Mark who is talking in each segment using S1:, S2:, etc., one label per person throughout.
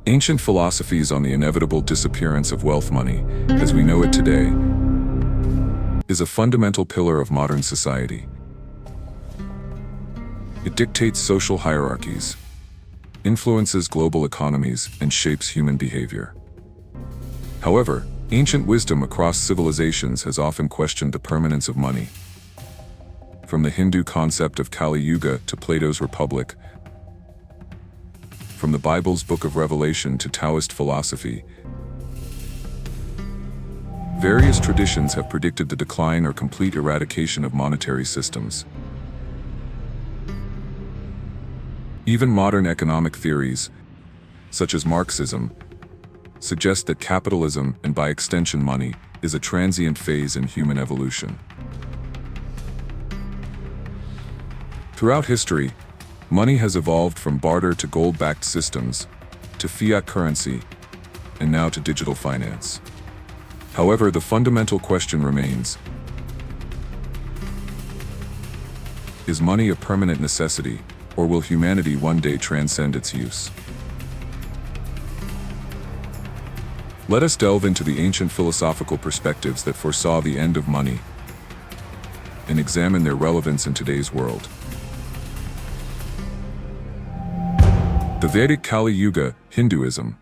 S1: Ancient philosophies on the inevitable disappearance of wealth money, as we know it today, is a fundamental pillar of modern society. It dictates social hierarchies, influences global economies, and shapes human behavior. However, ancient wisdom across civilizations has often questioned the permanence of money. From the Hindu concept of Kali Yuga to Plato's Republic, from the Bible's Book of Revelation to Taoist philosophy, various traditions have predicted the decline or complete eradication of monetary systems. Even modern economic theories, such as Marxism, suggest that capitalism, and by extension money, is a transient phase in human evolution. Throughout history, money has evolved from barter to gold-backed systems, to fiat currency, and now to digital finance. However, the fundamental question remains: is money a permanent necessity, or will humanity one day transcend its use? Let us delve into the ancient philosophical perspectives that foresaw the end of money and examine their relevance in today's world. The Vedic Kali Yuga, Hinduism.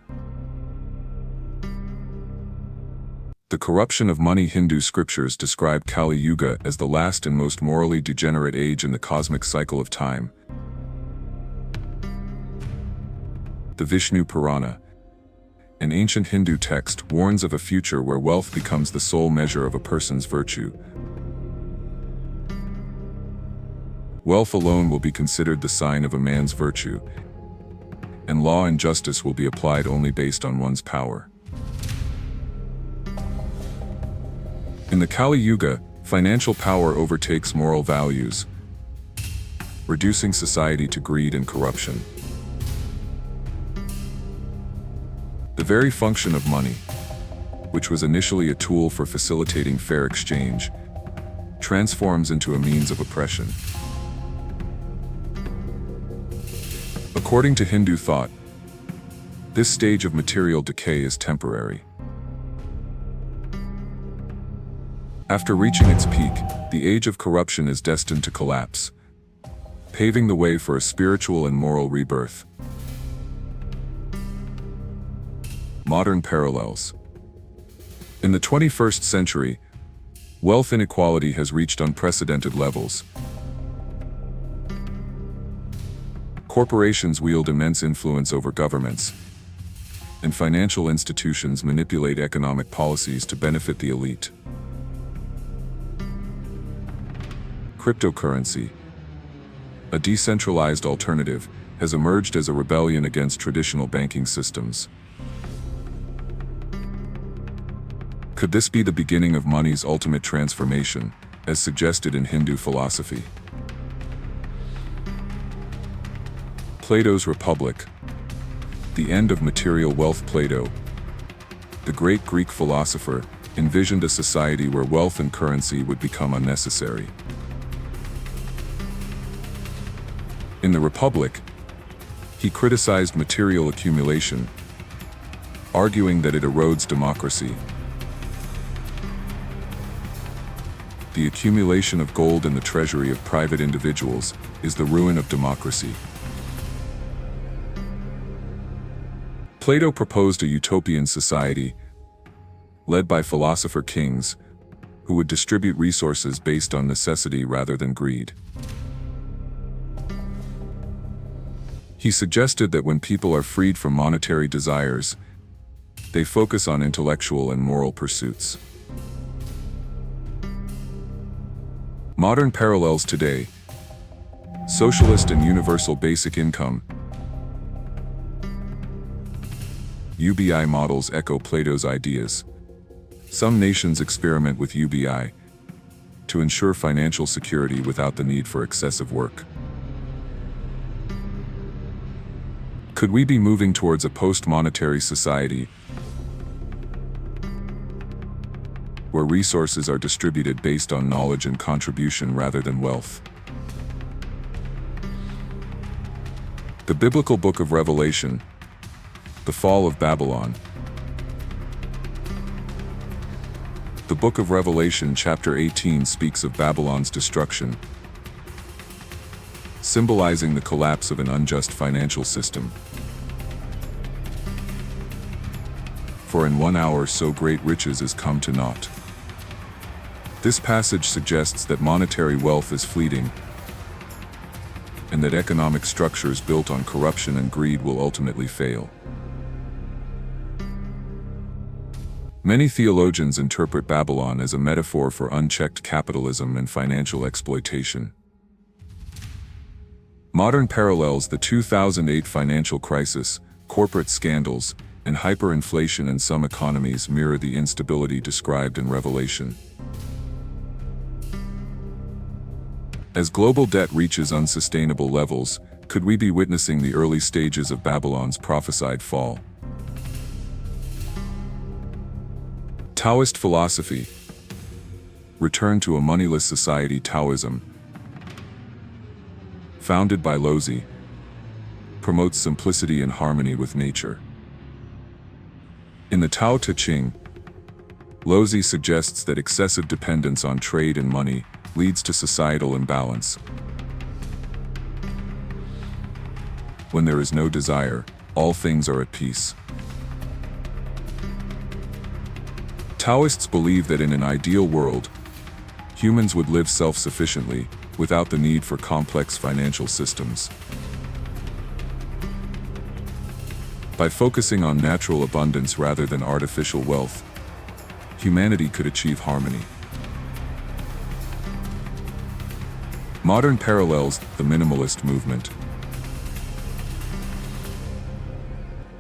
S1: The corruption of money. Hindu scriptures describe Kali Yuga as the last and most morally degenerate age in the cosmic cycle of time. The Vishnu Purana, an ancient Hindu text, warns of a future where wealth becomes the sole measure of a person's virtue. Wealth alone will be considered the sign of a man's virtue, and law and justice will be applied only based on one's power. In the Kali Yuga, financial power overtakes moral values, reducing society to greed and corruption. The very function of money, which was initially a tool for facilitating fair exchange, transforms into a means of oppression. According to Hindu thought, this stage of material decay is temporary. After reaching its peak, the age of corruption is destined to collapse, paving the way for a spiritual and moral rebirth. Modern parallels. In the 21st century, wealth inequality has reached unprecedented levels. Corporations wield immense influence over governments, and financial institutions manipulate economic policies to benefit the elite. Cryptocurrency, a decentralized alternative, has emerged as a rebellion against traditional banking systems. Could this be the beginning of money's ultimate transformation, as suggested in Hindu philosophy? Plato's Republic. The end of material wealth. Plato, the great Greek philosopher, envisioned a society where wealth and currency would become unnecessary. In the Republic, he criticized material accumulation, arguing that it erodes democracy. The accumulation of gold in the treasury of private individuals is the ruin of democracy. Plato proposed a utopian society, led by philosopher kings, who would distribute resources based on necessity rather than greed. He suggested that when people are freed from monetary desires, they focus on intellectual and moral pursuits. Modern parallels today. Socialist and universal basic income. UBI models echo Plato's ideas. Some nations experiment with UBI to ensure financial security without the need for excessive work. Could we be moving towards a post-monetary society where resources are distributed based on knowledge and contribution rather than wealth? The biblical Book of Revelation, The fall of Babylon. The Book of Revelation, chapter 18, speaks of Babylon's destruction, symbolizing the collapse of an unjust financial system. For in 1 hour so great riches is come to naught. This passage suggests that monetary wealth is fleeting, and that economic structures built on corruption and greed will ultimately fail. Many theologians interpret Babylon as a metaphor for unchecked capitalism and financial exploitation. Modern parallels: the 2008 financial crisis, corporate scandals, and hyperinflation in some economies mirror the instability described in Revelation. As global debt reaches unsustainable levels, could we be witnessing the early stages of Babylon's prophesied fall? Taoist philosophy. Return to a moneyless society. Taoism, founded by Laozi, promotes simplicity and harmony with nature. In the Tao Te Ching, Laozi suggests that excessive dependence on trade and money leads to societal imbalance. When there is no desire, all things are at peace. Taoists believe that in an ideal world, humans would live self-sufficiently, without the need for complex financial systems. By focusing on natural abundance rather than artificial wealth, humanity could achieve harmony. Modern parallels: the minimalist movement.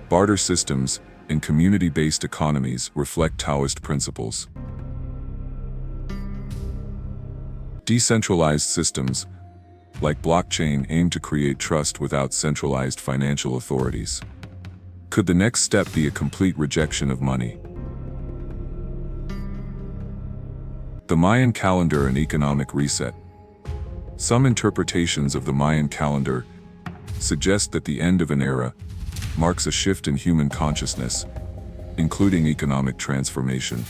S1: Barter systems and community-based economies reflect Taoist principles. Decentralized systems, like blockchain, aim to create trust without centralized financial authorities. Could the next step be a complete rejection of money? The Mayan calendar and economic reset. Some interpretations of the Mayan calendar suggest that the end of an era marks a shift in human consciousness, including economic transformation.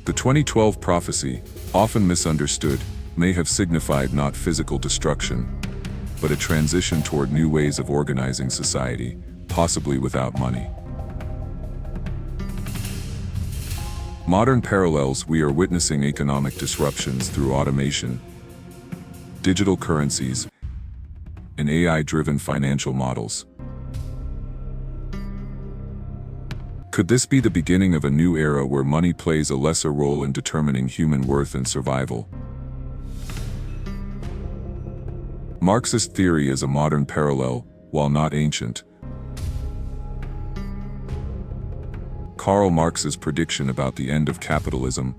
S1: The 2012 prophecy, often misunderstood, may have signified not physical destruction, but a transition toward new ways of organizing society, possibly without money. Modern parallels: we are witnessing economic disruptions through automation, digital currencies, and AI-driven financial models. Could this be the beginning of a new era where money plays a lesser role in determining human worth and survival? Marxist theory is a modern parallel, while not ancient. Karl Marx's prediction about the end of capitalism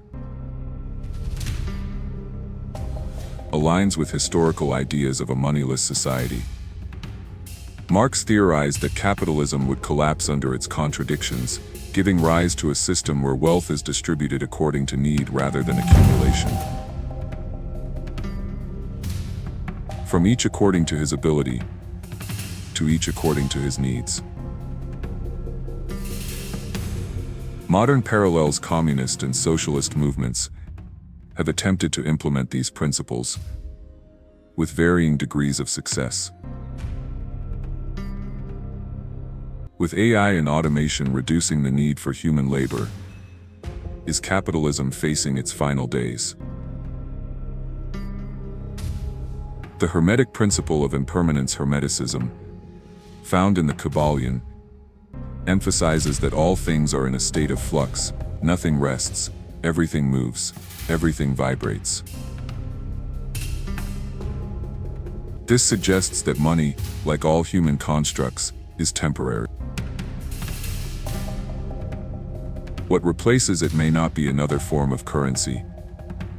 S1: aligns with historical ideas of a moneyless society. Marx theorized that capitalism would collapse under its contradictions, giving rise to a system where wealth is distributed according to need rather than accumulation. From each according to his ability, to each according to his needs. Modern parallels: communist and socialist movements have attempted to implement these principles, with varying degrees of success. With AI and automation reducing the need for human labor, is capitalism facing its final days? The Hermetic principle of impermanence, Hermeticism, found in the Kabbalion, emphasizes that all things are in a state of flux, nothing rests, everything moves, everything vibrates. This suggests that money, like all human constructs, is temporary. What replaces it may not be another form of currency,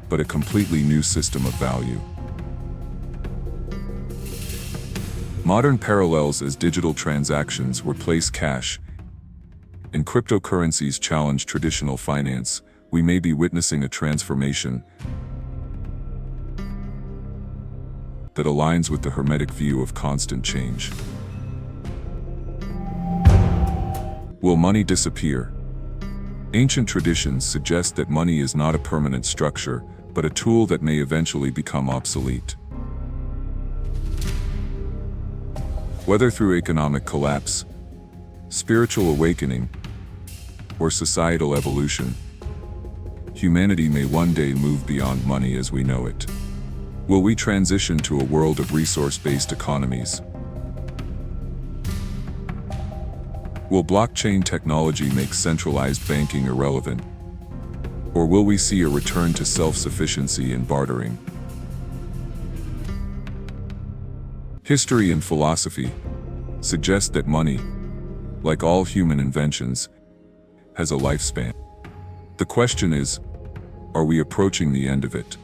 S1: but a completely new system of value. Modern parallels: as digital transactions replace cash and cryptocurrencies challenge traditional finance, we may be witnessing a transformation that aligns with the Hermetic view of constant change. Will money disappear? Ancient traditions suggest that money is not a permanent structure, but a tool that may eventually become obsolete. Whether through economic collapse, spiritual awakening, or societal evolution, humanity may one day move beyond money as we know it. Will we transition to a world of resource-based economies? Will blockchain technology make centralized banking irrelevant? Or will we see a return to self-sufficiency and bartering? History and philosophy suggest that money, like all human inventions, has a lifespan. The question is, are we approaching the end of it?